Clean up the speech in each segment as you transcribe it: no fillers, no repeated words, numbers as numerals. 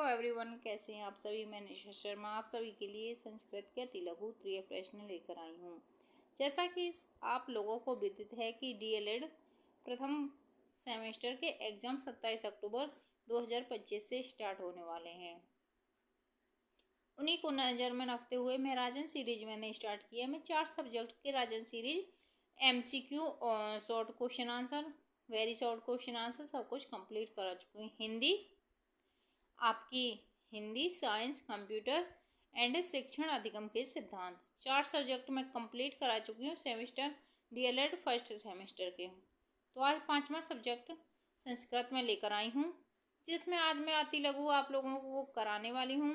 Hello everyone, कैसे हैं आप सभी। मैं निशा शर्मा आप सभी के लिए संस्कृत के अति लघु तृतीय प्रश्न लेकर आई हूँ। जैसा कि आप लोगों को विदित है कि डीएलएड प्रथम सेमेस्टर के एग्जाम 27 अक्टूबर 2025 से स्टार्ट होने वाले हैं। उन्हीं को नज़र में रखते हुए मैं राजन सीरीज मैंने स्टार्ट किया। मैं 4 सब्जेक्ट के राजन सीरीज MCQ और short question answer, very short question answer सब कुछ कंप्लीट करा चुकी हूँ। हिंदी, साइंस, कंप्यूटर एंड शिक्षण अधिगम के सिद्धांत 4 सब्जेक्ट में कंप्लीट करा चुकी हूँ सेमेस्टर डीएलएड फर्स्ट सेमेस्टर के। तो आज 5वां सब्जेक्ट संस्कृत में लेकर आई हूँ, जिसमें आज मैं अति लघु आप लोगों को कराने वाली हूँ।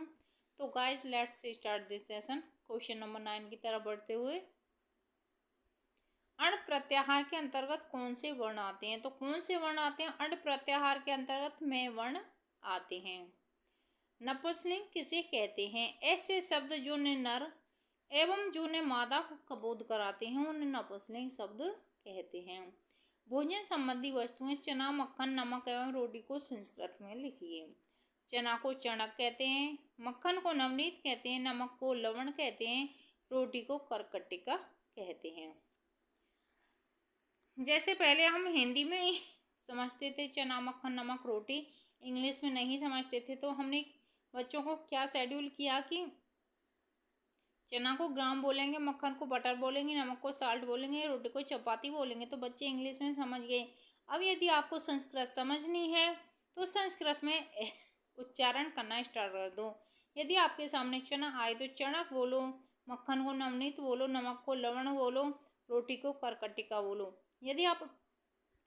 तो guys let's start this session. Question number 9 की तरफ बढ़ते हुए, अण प्रत्याहार के अंतर्गत कौन से वर्ण आते हैं। तो कौन से वर्ण आते हैं अण प्रत्याहार के अंतर्गत में वर्ण आते हैं। नपुंसकलिंग किसे कहते हैं। ऐसे शब्द जो ने नर एवं जो ने मादा को बोध कराते हैं उन्हें नपुंसकलिंग शब्द कहते हैं। भोजन संबंधी वस्तुएं चना, मक्खन, नमक एवं रोटी को संस्कृत में लिखिए। चना को चणक कहते हैं, मक्खन को नवनीत कहते हैं, नमक को लवण कहते हैं, रोटी को करकटिका कहते हैं। जैसे पहले हम हिंदी में समझते थे चना, मक्खन, नमक, रोटी, इंग्लिश में नहीं समझते थे, तो हमने बच्चों को क्या शेड्यूल किया कि चना को ग्राम बोलेंगे, मक्खन को बटर बोलेंगे, नमक को साल्ट बोलेंगे, रोटी को चपाती बोलेंगे, तो बच्चे इंग्लिश में समझ गए। अब यदि आपको संस्कृत समझनी है तो संस्कृत में उच्चारण करना स्टार्ट कर दो। यदि आपके सामने चना आए तो चणक बोलो, मक्खन को नवनीत बोलो, नमक को लवण बोलो, रोटी को करकटिका बोलो। यदि आप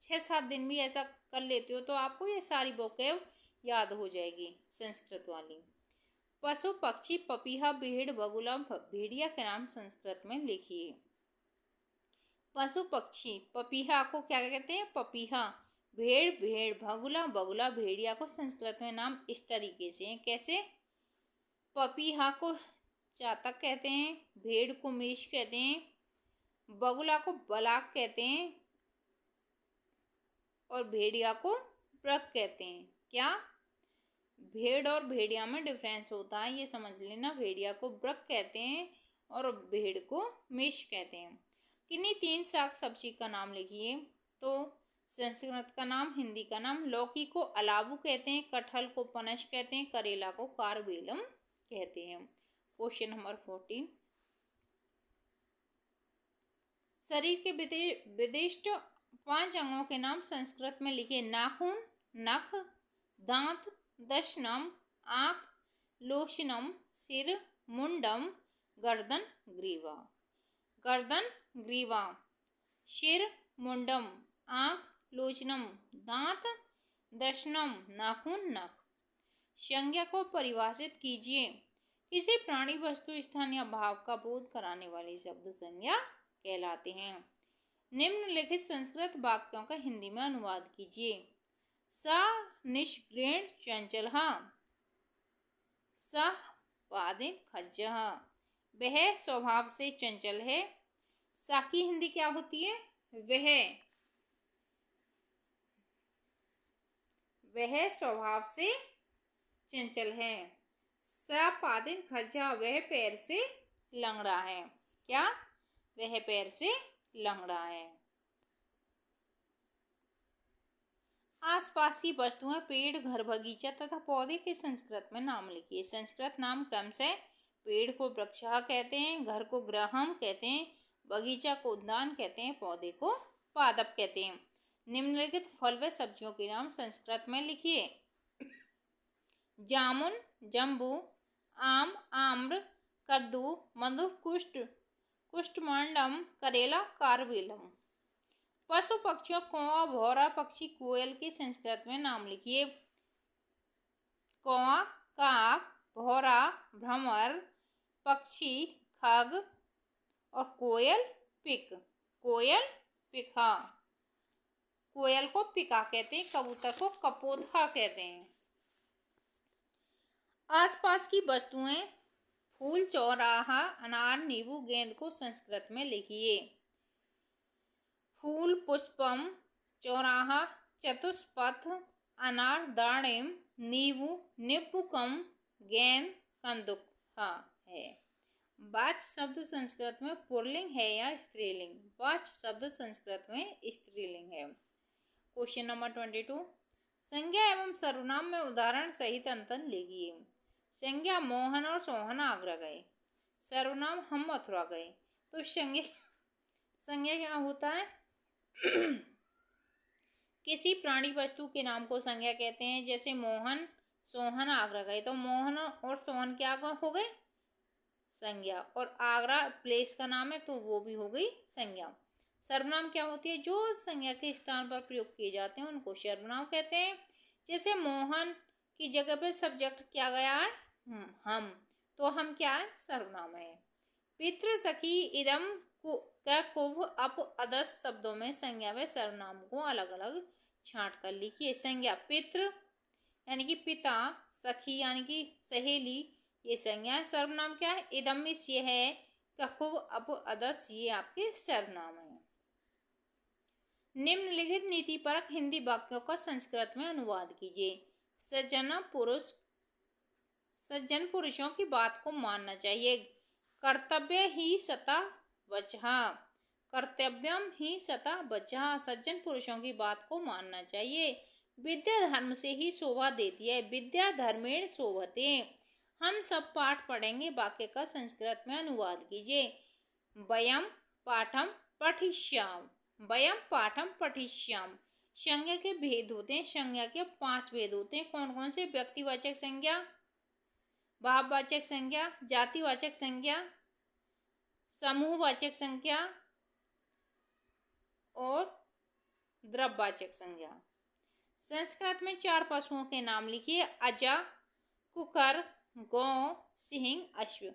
6-7 दिन भी ऐसा कर लेते हो तो आपको ये सारी वोकैब याद हो जाएगी संस्कृत वाली। पशु, पक्षी, पपीहा, भेड़, बगुला, भेड़िया के नाम संस्कृत में लिखिए। पशु पक्षी, पपीहा को क्या कहते हैं, पपीहा। भेड़, भेड़, बगुला, बगुला, भेड़िया को संस्कृत में नाम इस तरीके से हैं। कैसे, पपीहा को चातक कहते हैं, भेड़ को मेष कहते हैं, बगुला को बलाक कहते हैं और भेड़िया को ब्रक कहते हैं। क्या, भेड़ और भेड़िया में डिफरेंस होता है, ये समझ लेना। भेड़िया को ब्रक कहते हैं और भेड़ को मेष कहते हैं। किन्हीं 3 शाक सब्जी का नाम लिखिए। तो संस्कृत का नाम, हिंदी का नाम। लौकी को अलाबू कहते हैं, कटहल को पनस कहते हैं, करेला को कारवेलम कहते हैं। क्वेश्चन नंबर 14, शरीर के विशिष्ट 5 अंगों के नाम संस्कृत में लिखिए। नाखून, नख, दांत, दशनम, आँख, लोचनम, सिर, मुंडम, गर्दन, ग्रीवा। गर्दन, ग्रीवा, सिर, मुंडम, आँख, लोचनम, दांत, दशनम, नाखून, नख। संज्ञा को परिभाषित कीजिए। किसी प्राणी, वस्तु, स्थान या भाव का बोध कराने वाले शब्द संज्ञा कहलाते हैं। निम्नलिखित संस्कृत वाक्यों का हिंदी में अनुवाद कीजिए। सा निष्क्रियण चंचलः, सः पादिन खज्जः। वह स्वभाव से चंचल है। सा की हिंदी क्या होती है, वह स्वभाव से चंचल है। सा पादिन खज्जः, वह पैर से लंगड़ा है। क्या, वह पैर से लंगड़ा है। आसपास की वस्तुएं, पेड़, घर, बगीचा तथा पौधे के संस्कृत में नाम लिखिए। संस्कृत नाम क्रमशः पेड़ को वृक्षः कहते हैं, घर को गृहम कहते हैं, बगीचा को उद्यान कहते हैं, पौधे को पादप कहते हैं। निम्नलिखित फल व सब्जियों के नाम संस्कृत में लिखिए। जामुन, जम्बू, आम, आम्र, कद्दू, मधु, कुष्ठमंडम, करेला, कारवेलम। पशु पक्षियों, कौवा, भौरा पक्षी, कोयल के संस्कृत में नाम लिखिए। कौवा, काक, भौरा, भ्रमर, पक्षी, खग और कोयल, पिक। कोयल, पिका। कोयल को पिका कहते हैं, कबूतर को कपोधा कहते हैं। आसपास की वस्तुएं, फूल, चौराहा, अनार, नींबू, गेंद को संस्कृत में लिखिए। फूल, पुष्पम, चौराहा, चतुष्पथ, अनार, दाड़िम, नींबू, निपुकम, गेंद, कंदुक है। वाच शब्द संस्कृत में पुल्लिंग है या स्त्रीलिंग? वाच शब्द संस्कृत में स्त्रीलिंग है। क्वेश्चन नंबर 22, संज्ञा एवं सर्वनाम में उदाहरण सहित अंतर लिखिए। संज्ञा मोहन और सोहन आगरा गए, सर्वनाम हम मथुरा गए। तो संज्ञा क्या होता है? किसी प्राणी वस्तु के नाम को संज्ञा कहते हैं। जैसे मोहन सोहन आगरा गए, तो मोहन और सोहन क्या हो गए? संज्ञा। और आगरा प्लेस का नाम है, तो वो भी हो गई संज्ञा। सर्वनाम क्या होती है? जो संज्ञा के स्थान पर प्रयोग किए जाते हैं उनको सर्वनाम कहते हैं। जैसे मोहन की जगह पे सब्जेक्ट क्या गया है? हम, तो हम क्या है? सर्वनाम है। पितृ, सखी, इदम, कुव, अप, अदस शब्दों में संज्ञा व सर्वनाम को अलग अलग छांट कर लिखिए। संज्ञा पितृ यानी कि पिता, सखी यानी कि सहेली, ये संज्ञा है। सर्वनाम क्या है? इदम ये है, ककुव, अप, अदस ये आपके सर्वनाम है। निम्नलिखित नीति परक हिंदी वाक्यों का संस्कृत में अनुवाद कीजिए। सज्जन पुरुषों की बात को मानना चाहिए। कर्तव्य ही सता वचहा, कर्तव्यम ही सता वचहा, सज्जन पुरुषों की बात को मानना चाहिए। विद्या धर्म से ही शोभा देती है, विद्या धर्मेण शोभते। हम सब पाठ पढ़ेंगे, वाक्य का संस्कृत में अनुवाद कीजिए। वयम पाठम पठिष्याम, वयम पाठम पठिष्याम। संज्ञा के भेद होते हैं, संज्ञा के 5 भेद होते हैं। कौन कौन से? व्यक्तिवाचक संज्ञा, भाववाचक संज्ञा, जातिवाचक संज्ञा, समूहवाचक संज्ञा और द्रव्यवाचक संज्ञा। संस्कृत में 4 पशुओं के नाम लिखिए। अजा, कुकर, गौ, सिंह, अश्व।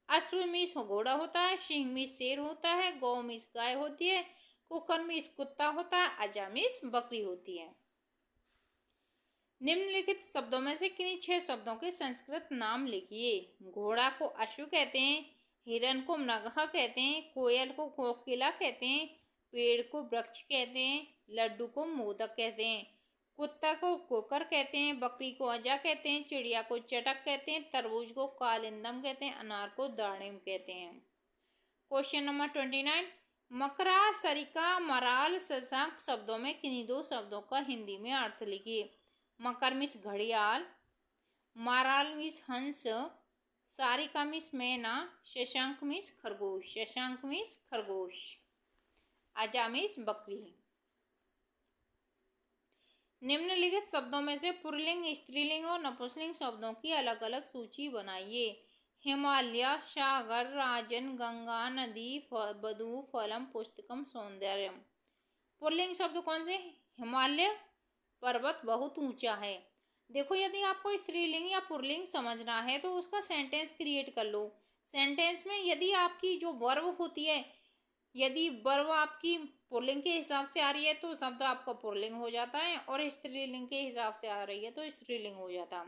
अश्व मीन्स घोड़ा होता है, सिंह मीन्स शेर होता है, गौ मीन्स गाय होती है, कुकर मीन्स कुत्ता होता है, अजा मीन्स बकरी होती है। निम्नलिखित शब्दों में से किन्हीं 6 शब्दों के संस्कृत नाम लिखिए। घोड़ा को अश्व कहते हैं, हिरन को मृगहा कहते हैं, कोयल को कोकिला कहते हैं, पेड़ को वृक्ष कहते हैं, लड्डू को मोदक कहते हैं, कुत्ता को कुकर कहते हैं, बकरी को अजा कहते हैं, चिड़िया को चटक कहते हैं, तरबूज को कालिंदम कहते हैं, अनार को दाड़िम कहते हैं। क्वेश्चन नंबर 29, मकरा, सरिका, मराल, शशांक शब्दों में किन्हीं 2 शब्दों का हिंदी में अर्थ लिखिए। मकर मीन्स घड़ियाल, मराल मीन्स हंस, सारिका मीन्स मैना, शशांक मीन्स खरगोश, शशांक मीन्स खरगोश, अजा मीन्स बकरी। निम्नलिखित शब्दों में से पुल्लिंग, स्त्रीलिंग और नपुंसकलिंग शब्दों की अलग अलग सूची बनाइए। हिमालय, सागर, राजन, गंगा, नदी, बधू, फलम, पुस्तकम, सौंदर्यम। पुल्लिंग शब्द कौन से? हिमालय पर्वत बहुत ऊंचा है। देखो, यदि आपको स्त्रीलिंग या पुल्लिंग समझना है तो उसका सेंटेंस क्रिएट कर लो। सेंटेंस में यदि आपकी जो वर्ब होती है, यदि वर्ब आपकी पुल्लिंग के हिसाब से आ रही है तो शब्द आपका पुल्लिंग हो जाता है, और स्त्रीलिंग के हिसाब से आ रही है तो स्त्रीलिंग हो जाता।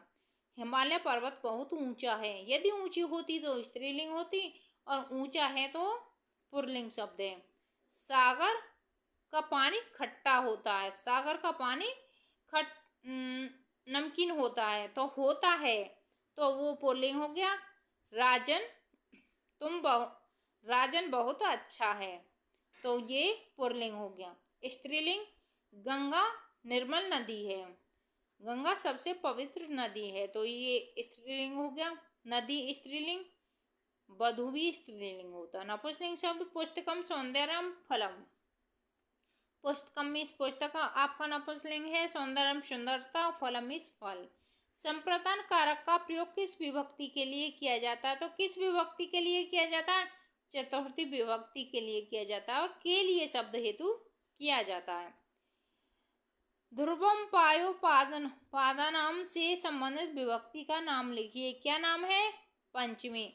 हिमालय पर्वत बहुत ऊंचा है, यदि ऊंची होती तो स्त्रीलिंग होती, और ऊंचा है तो पुल्लिंग शब्द है। सागर का पानी खट्टा होता है, सागर का पानी नमकीन होता है, तो होता है तो वो पुल्लिंग हो गया। राजन राजन बहुत अच्छा है, तो ये पुल्लिंग हो गया। स्त्रीलिंग, गंगा निर्मल नदी है, गंगा सबसे पवित्र नदी है, तो ये स्त्रीलिंग हो गया। नदी स्त्रीलिंग, वधू भी स्त्रीलिंग होता है। नपुंसकलिंग शब्द पुस्तकम, सौंदर्यम, फलम। पुस्तकम मीन्स पुस्तक आपका नपुंसकलिंग है, सौंदर्यम सुंदरता, फलम मीन्स फल। संप्रदान कारक का प्रयोग किस विभक्ति के लिए किया जाता है? तो किस विभक्ति के लिए किया जाता है? चतुर्थी विभक्ति के लिए किया जाता है, और के लिए शब्द हेतु किया जाता है। ध्रुवम, पायो, पादानाम से संबंधित विभक्ति का नाम लिखिए। क्या नाम है? पंचमी।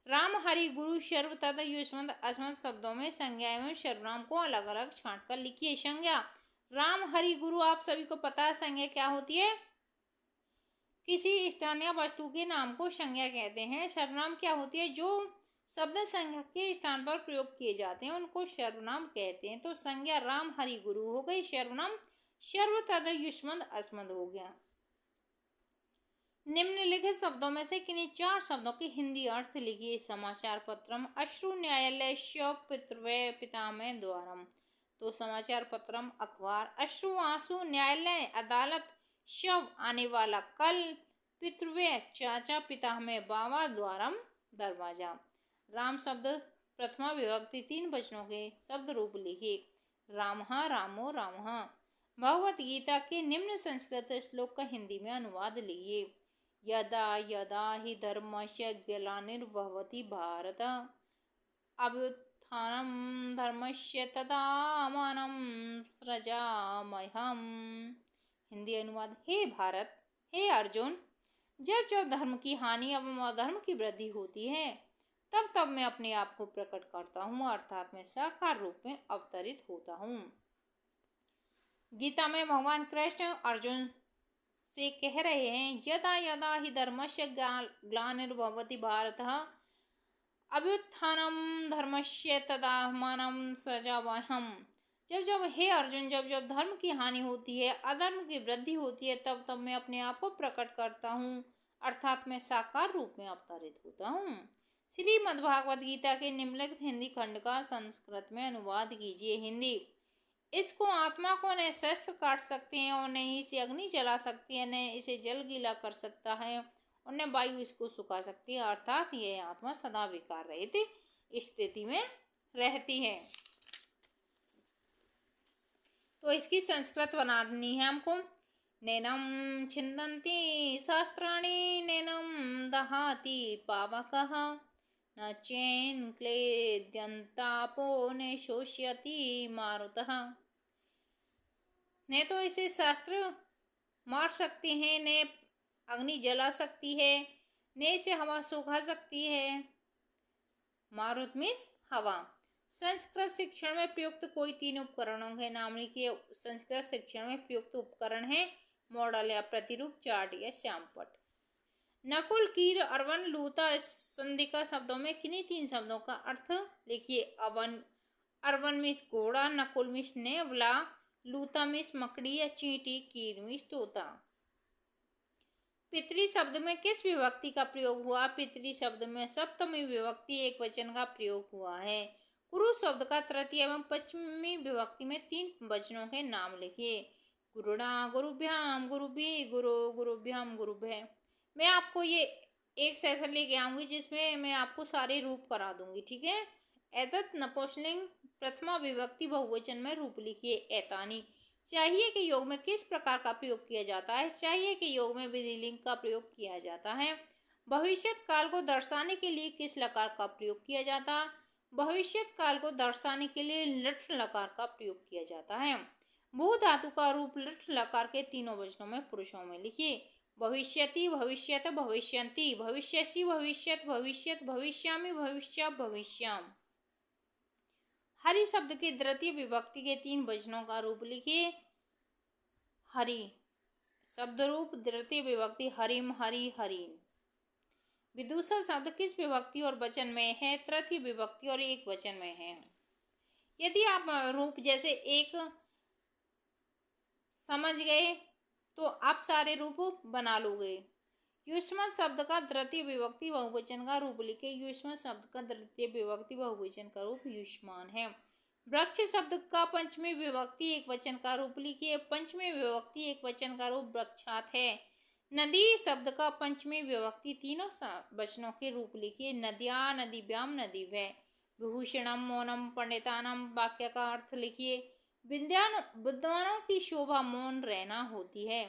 राम, हरि, गुरु, सर्व तथा युष्मत अस्मत् शब्दों में संज्ञा एवं सर्वनाम को अलग अलग छांट कर लिखिए। संज्ञा, राम, हरि, गुरु आप सभी को पता है संज्ञा क्या होती है? किसी स्थानीय वस्तु के नाम को संज्ञा कहते हैं। सर्वनाम क्या होती है? जो शब्द संज्ञा के स्थान पर प्रयोग किए जाते हैं उनको सर्वनाम कहते हैं। तो संज्ञा राम, हरि, गुरु हो गई, सर्वनाम सर्व तथा युष्मत अस्मत् हो गया। निम्नलिखित शब्दों में से किन्हीं 4 शब्दों के हिंदी अर्थ लिखिए। समाचार पत्रम अश्रु न्यायालय पितृव्य पितामह द्वारम। तो समाचार पत्रम अखबार, अश्रु आंसू, न्यायालय अदालत, शव आने वाला कल, पितृव्य चाचा पितामह बाबा, द्वारम दरवाजा। राम शब्द प्रथमा विभक्ति 3 वचनों के शब्द रूप लिखिए। रामः रामो रामः। भगवत गीता के निम्न संस्कृत श्लोक का हिंदी में अनुवाद लिखिए। यदा यदा हि धर्मस्य ग्लानिर्भवति भारत अभ्युत्थानं धर्मस्य तदात्मानं सृजाम्यहम्। हिंदी अनुवाद, हे भारत, हे अर्जुन, जब जब धर्म की हानि एवं अधर्म की वृद्धि होती है तब तब मैं अपने आप को प्रकट करता हूँ, अर्थात मैं साकार रूप में अवतरित होता हूँ। गीता में भगवान कृष्ण अर्जुन से कह रहे हैं, यदा यदा हि धर्मस्य ग्लानिर्भवति भारतः अभ्युत्थानं धर्मस्य तदात्मानं सृजाम्यहम्। जब जब, हे अर्जुन, जब जब धर्म की हानि होती है, अधर्म की वृद्धि होती है, तब तब मैं अपने आप को प्रकट करता हूँ, अर्थात मैं साकार रूप में अवतरित होता हूँ। श्रीमद्भागवत गीता के निम्नलिखित हिंदी खंड का संस्कृत में अनुवाद कीजिए। हिंदी, इसको आत्मा को न शस्त्र काट सकते हैं और न ही इसे अग्नि जला सकती है, न इसे जल गीला कर सकता है और न वायु इसको सुखा सकती है, अर्थात यह आत्मा सदा विकार रहित स्थिति में रहती है। तो इसकी संस्कृत बनानी है हमको। नैनम छिन्दन्ति सहस्राणि नैनम दहाति पावकः न चैन क्लेद्यन्तापो न शोष्यति मारुतः। न तो इसे शास्त्र मार सकते हैं, न अग्नि जला सकती है, न इसे हवा सुखा सकती है। मारुत मीन्स हवा। संस्कृत शिक्षण में प्रयुक्त कोई 3 उपकरणों के नाम लिखिए। संस्कृत शिक्षण में प्रयुक्त उपकरण है मॉडल या प्रतिरूप, चार्ट या श्यामपट। नकुल, कीर, अरवन, लूता संधिका शब्दों में किन्हीं 3 शब्दों का अर्थ लिखिए। अरवन मीन्स घोड़ा, नकुल मीन्स नेवला, लूता मीन्स मकड़ी या चींटी, कीर मीन्स तोता। पितरी शब्द में किस विभक्ति का प्रयोग हुआ? पितरी शब्द में सप्तमी विभक्ति एक वचन का प्रयोग हुआ है। गुरु शब्द का तृतीय एवं पंचमी विभक्ति में 3 वचनों के नाम लिखिए। गुरुणा, गुरुभ्याम, गुरुभि, गुरु, गुरुभ्याम, गुरुभ्य। मैं आपको ये एक सेशन लेके आऊंगी जिसमें मैं आपको सारे रूप करा दूंगी, ठीक है। एतत् नपुंसकलिंग प्रथमा विभक्ति बहुवचन में रूप लिखिए। एतानी। चाहिए के योग में किस प्रकार का प्रयोग किया जाता है? चाहिए के योग में विधिलिंग का प्रयोग किया जाता है। भविष्यत काल को दर्शाने के लिए किस लकार का प्रयोग किया जाता है? भविष्यत काल को दर्शाने के लिए लट लकार का प्रयोग किया जाता है। भू धातु का रूप लट लकार के 3 वचनों में पुरुषों में लिखिए। भविष्यति, भविष्यत, भविष्यन्ति, भविष्यसि, भविष्यत, भविष्यत, भविष्यामि, भविष्या, भविष्याम। हरि शब्द के द्वितीय विभक्ति के 3 वचनों का रूप लिखिए। हरि शब्द रूप द्वितीय विभक्ति हरिम, हरि, हरिन। विदूषक शब्द किस विभक्ति और वचन में है? तृतीय विभक्ति और एक वचन में है। यदि आप रूप जैसे एक समझ गए तो आप सारे रूप बना लोगे। युष्मत शब्द का तृतीय विभक्ति बहुवचन का रूप लिखे। युष्मत शब्द का तृतीय विभक्ति बहुवचन का रूप युष्मान है। वृक्ष शब्द का पंचमी विभक्ति एक वचन का रूप लिखिए। पंचमी विभक्ति एक वचन का रूप वृक्षात है। नदी शब्द का पंचमी विभक्ति 3 वचनों के रूप लिखिए। नद्या, नदीभ्याम, नदीभ्य। विभूषणम, मौनम, पंडितानम वाक्य का अर्थ लिखिए। विद्वानों की शोभा मौन रहना होती है।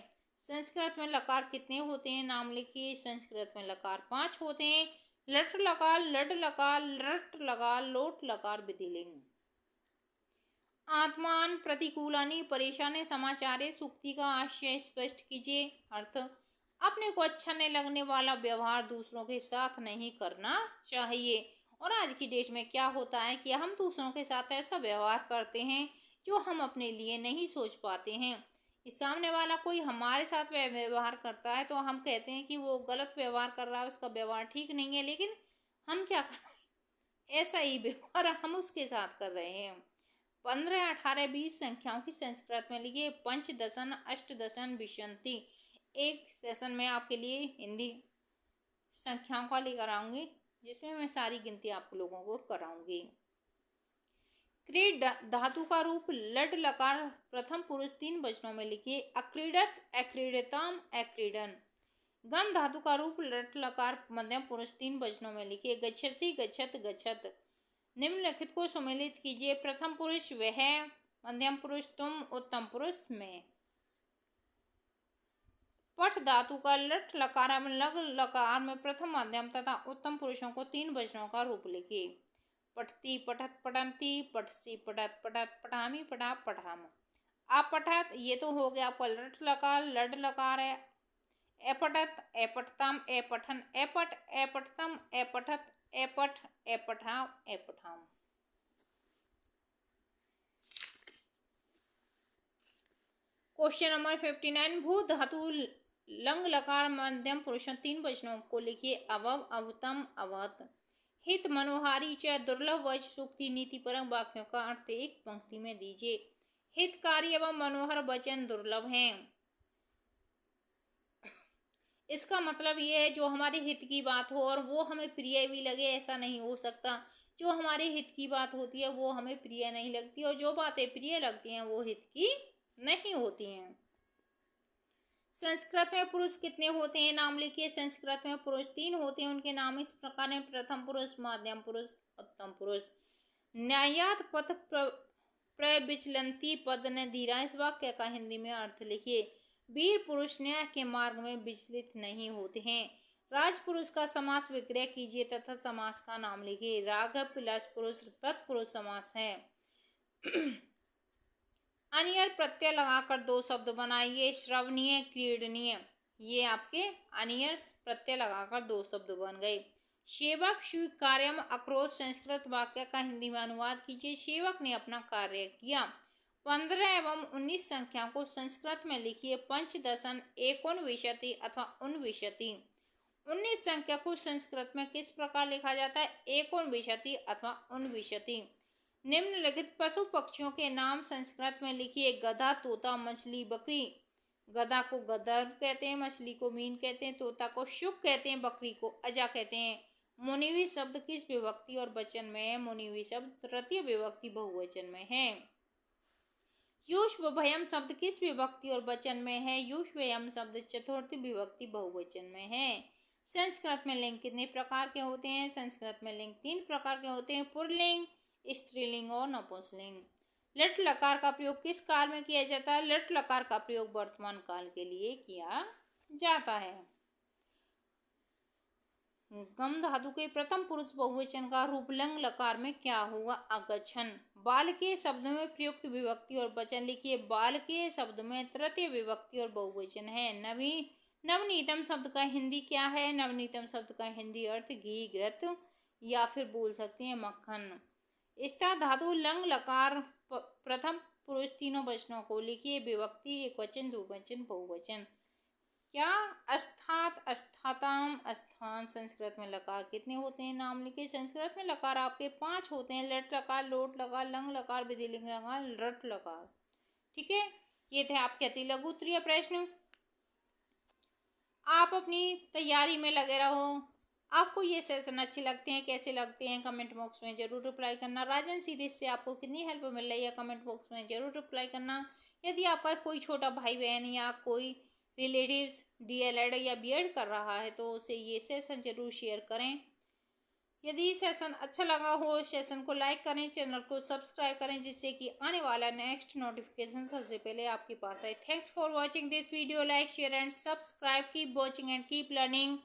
संस्कृत में लकार कितने होते हैं? नाम लिखिए। संस्कृत में लकार 5 होते हैं। लट लकार, लड लकार, लट लकार, लोट लकार, विधिलिंग। आत्मान प्रतिकूलानि परेशानी समाचारे सूक्ति का आशय स्पष्ट कीजिए। अर्थ, अपने को अच्छा नहीं लगने वाला व्यवहार दूसरों के साथ नहीं करना चाहिए। और आज की डेट में क्या होता है कि हम दूसरों के साथ ऐसा व्यवहार करते हैं जो हम अपने लिए नहीं सोच पाते हैं। इस सामने वाला कोई हमारे साथ व्यवहार करता है तो हम कहते हैं कि वो गलत व्यवहार कर रहा है, उसका व्यवहार ठीक नहीं है, लेकिन हम क्या कर रहे हैं, ऐसा ही व्यवहार हम उसके साथ कर रहे हैं। 15, 18, 20 संख्याओं की संस्कृत में लिखिए। पंच दशन, अष्ट दशन, विशंति। एक सेशन में आपके लिए हिंदी संख्याओं का लेकर आऊँगी, जिसमें मैं सारी गिनती आप लोगों को कराऊंगी। क्रीड धातु का रूप लट लकार प्रथम पुरुष 3 वचनों में लिखिए। अक्रीडत, अक्रीडताम, अक्रीडन। गम धातु का रूप लट लकार मध्यम पुरुष 3 वचनों में लिखिए। गच्छसि, गच्छत, गच्छत। निम्नलिखित को सम्मिलित कीजिए। प्रथम पुरुष वह, मध्यम पुरुष तुम, उत्तम पुरुष मैं। पठ धातु का लट लकार लग लकार में प्रथम मध्यम तथा उत्तम पुरुषों को 3 वचनों का रूप लिखिए। पठती, पठत, पठंती, पठसी, पठत, पठत, पठामी, पठा, पठाम। अपठत, ये तो हो गया आपका लट लकार, लड लकार है। अपठत, अपठताम, अपठन, अपठ, अपठतम, अपठत, अपठ, अपठाम, अपठाम। Question number 59। भू धातु लंग लकार मध्यम पुरुषों 3 वचनों को लिखिए। अवव, अवतम, अवत। हित, मनोहारी च दुर्लभ वच सूक्ति नीतिपरक वाक्यों का अर्थ एक पंक्ति में दीजिए। हितकारी एवं मनोहर वचन दुर्लभ हैं। इसका मतलब ये है जो हमारे हित की बात हो और वो हमें प्रिय भी लगे, ऐसा नहीं हो सकता। जो हमारे हित की बात होती है वो हमें प्रिय नहीं लगती, और जो बातें प्रिय लगती हैं वो हित की नहीं होती हैं। संस्कृत में पुरुष कितने होते हैं, नाम लिखिए। संस्कृत में पुरुष 3 होते हैं, उनके नाम इस प्रकार हैं। प्रथम पुरुष, मध्यम पुरुष, उत्तम पुरुष। न्यायात पथ प्रविचलंती पद न धीरा। इस वाक्य का हिंदी में अर्थ लिखिए। वीर पुरुष न्याय के मार्ग में विचलित नहीं होते हैं। राजपुरुष का समास विग्रह कीजिए तथा समास का नाम लिखिए। राघव प्लस पुरुष तत्पुरुष समास है। अनियर प्रत्यय लगाकर 2 शब्द बनाइए। श्रवणीय, क्रीडनीय। ये आपके अनियर प्रत्यय लगाकर 2 शब्द बन गए। सेवक स्वीकार्यम अक्रोध। संस्कृत वाक्य का हिंदी में अनुवाद कीजिए। सेवक ने अपना कार्य किया। 15 एवं 19 संख्या को संस्कृत में लिखिए। पंचदशन, एकोनविंशति अथवा उनविंशति। 19 संख्या को संस्कृत में किस प्रकार लिखा जाता है? एकोनविंशति अथवा उनविंशति। निम्नलिखित पशु पक्षियों के नाम संस्कृत में लिखिए। गधा, तोता, मछली, बकरी। गधा को गदर्भ कहते हैं, मछली को मीन कहते हैं, तोता को शुक कहते हैं, बकरी को अजा कहते हैं। मुनिवी शब्द किस विभक्ति और वचन में है? मुनिवी शब्द तृतीय विभक्ति बहुवचन में है। युष्वभयम शब्द किस विभक्ति और वचन में है? युष्वभयम शब्द चतुर्थी विभक्ति बहुवचन में है। संस्कृत में लिंग कितने प्रकार के होते हैं? संस्कृत में लिंग 3 प्रकार के होते हैं। पुल्लिंग, स्त्रीलिंग और नपुंसकलिंग। लट लकार का प्रयोग किस काल में किया जाता है? लट लकार का प्रयोग वर्तमान काल के लिए किया जाता है। गम धातु के प्रथम पुरुष बहुवचन का रूप लंग लकार में क्या होगा? अगच्छन। बाल के शब्द में प्रयुक्त विभक्ति और वचन लिखिए। बाल के शब्द में तृतीय विभक्ति और बहुवचन है। नवनीतम शब्द का हिंदी क्या है? नवनीतम शब्द का हिंदी अर्थ घी, घृत या फिर बोल सकते हैं मक्खन। स्टा धातु लंग लकार प्रथम पुरुष 3 वचनों को लिखिए। विभक्ति, एकवचन, द्विवचन, बहुवचन। क्या? अस्थात, अस्थाताम, अस्थान। संस्कृत में लकार कितने होते हैं? नाम लिखिए। संस्कृत में लकार आपके 5 होते हैं। लट लकार, लोट लकार, लंग लकार, विधिलिंग लकार, रट लकार। ठीक है, ये थे आपके अति लघु उत्तरीय प्रश्न। आप अपनी तैयारी में लगे रहो। आपको ये सेशन अच्छे लगते हैं, कैसे लगते हैं, कमेंट बॉक्स में जरूर रिप्लाई करना। राजन सीरीज से आपको कितनी हेल्प मिल रही है, कमेंट बॉक्स में जरूर रिप्लाई करना। यदि आपका कोई छोटा भाई बहन या कोई रिलेटिव्स DLED या BEd कर रहा है तो उसे ये सेशन जरूर शेयर करें। यदि सेशन अच्छा लगा हो, सेशन को लाइक करें, चैनल को सब्सक्राइब करें, जिससे कि आने वाला नेक्स्ट नोटिफिकेशन सबसे पहले आपके पास आए। Thanks for watching this video. Like, share and subscribe. Keep watching and keep learning.